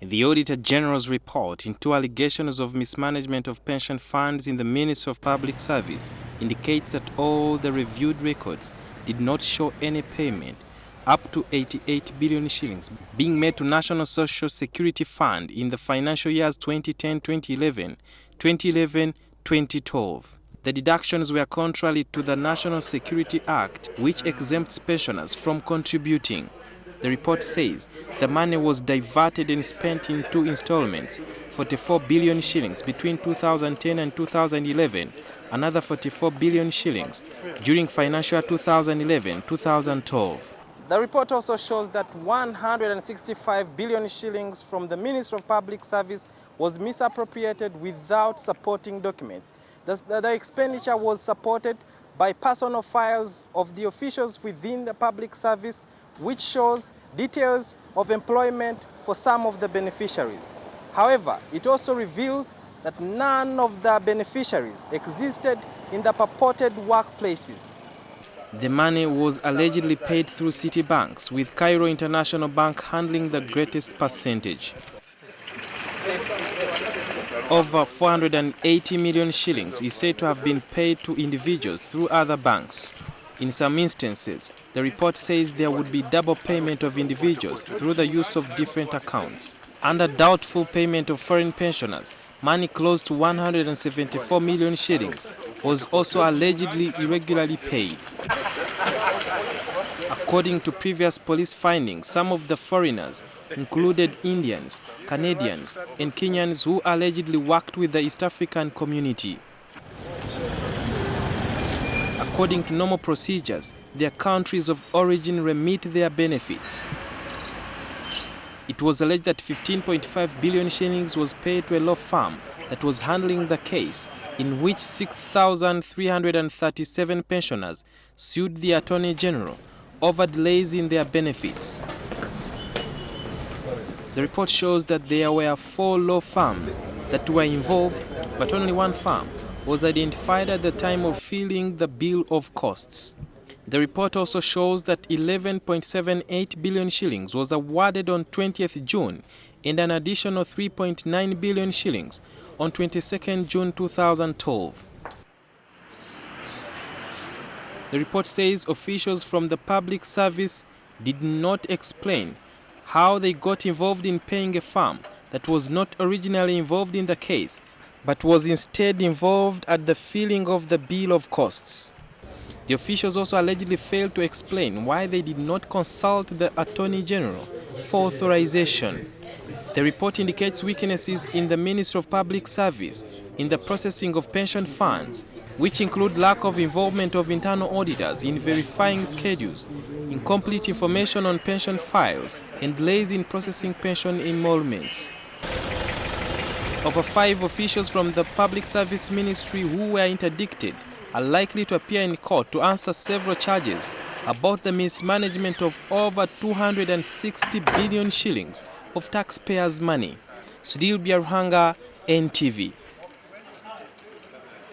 The Auditor General's report into allegations of mismanagement of pension funds in the Ministry of Public Service indicates that all the reviewed records did not show any payment up to 88 billion shillings being made to National Social Security Fund in the financial years 2010-2011, 2011-2012. The deductions were contrary to the National Security Act, which exempts pensioners from contributing. The report says the money was diverted and spent in two installments, 44 billion shillings between 2010 and 2011, another 44 billion shillings during financial year 2011-2012. The report also shows that 165 billion shillings from the Ministry of Public Service was misappropriated without supporting documents. The expenditure was supported by personal files of the officials within the public service, which shows details of employment for some of the beneficiaries. However, it also reveals that none of the beneficiaries existed in the purported workplaces. The money was allegedly paid through city banks, with Cairo International Bank handling the greatest percentage. Over 480 million shillings is said to have been paid to individuals through other banks. In some instances, the report says there would be double payment of individuals through the use of different accounts. Under doubtful payment of foreign pensioners, money close to 174 million shillings was also allegedly irregularly paid. According to previous police findings, some of the foreigners included Indians, Canadians, and Kenyans who allegedly worked with the East African community. According to normal procedures, their countries of origin remit their benefits. It was alleged that 15.5 billion shillings was paid to a law firm that was handling the case, in which 6,337 pensioners sued the Attorney General over delays in their benefits. The report shows that there were 4 law firms that were involved, but only one firm was identified at the time of filing the bill of costs. The report also shows that 11.78 billion shillings was awarded on 20th June and an additional 3.9 billion shillings on 22nd June 2012. The report says officials from the public service did not explain how they got involved in paying a firm that was not originally involved in the case, but was instead involved at the filing of the bill of costs. The officials also allegedly failed to explain why they did not consult the Attorney General for authorization. The report indicates weaknesses in the Ministry of Public Service in the processing of pension funds, which include lack of involvement of internal auditors in verifying schedules, incomplete information on pension files, and delays in processing pension enrollments. Over 5 officials from the Public Service Ministry who were interdicted are likely to appear in court to answer several charges about the mismanagement of over 260 billion shillings of taxpayers' money. Sudil Biaruhanga, NTV.